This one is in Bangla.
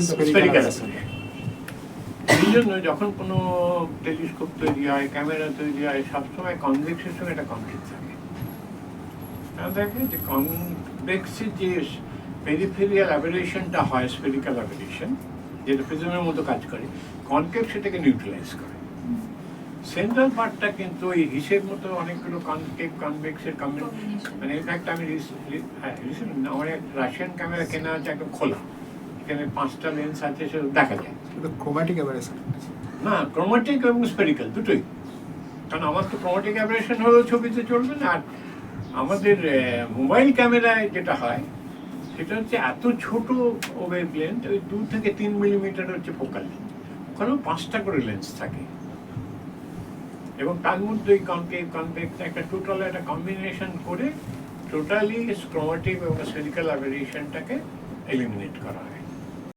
স্ফেরিক্যাল আসে। এই জন্য যখন কোনো টেলিস্কোপ তৈরি হয়, ক্যামেরা তৈরি হয়, সবসময় কনভেক্সের সঙ্গে একটা কনফ্লিক্ট থাকে। দেখে যে কনভেক্সের যে পেরিফেরিয়াল অ্যাবেরেশনটা হয়, স্ফেরিক্যাল অ্যাবেরেশন, যেটা প্রিজমের মতো কাজ করে, কনকেভ সেটাকে নিউট্রালাইজ করে। সেন্ট্রাল পার্টটা কিন্তু ওই হিসেব মতো অনেকগুলো কনকেভ কনভেক্সের কম্বিনেশন। মানে ইনফ্যাক্ট আমি আমার রাশিয়ান ক্যামেরা কেনা আছে একদম খোলা, এখানে 5টা লেন্স আছে, সেটা দেখা যায়। ক্রোম্যাটিক অ্যাবেরেশন না, ক্রোম্যাটিক এবং স্ফেরিক্যাল দুটোই। কারণ আমার তো ক্রোম্যাটিক অ্যাবেরেশন হলেও ছবিতে চলবে না। আর আমাদের মোবাইল ক্যামেরায় যেটা হয় সেটা হচ্ছে এত ছোট ওয়েভলেন্থ, ওই 2 থেকে 3 মিলিমিটার হচ্ছে ফোকাল লেন্থ, ওখানেও 5টা করে লেন্স থাকে এবং তার মধ্যে ওই কনকেভ কনভেক্স একটা টোটাল একটা কম্বিনেশন করে টোটালি ক্রোম্যাটিক এবং স্ফেরিক্যাল অ্যাবেরেশনটাকে এলিমিনেট করা হয়।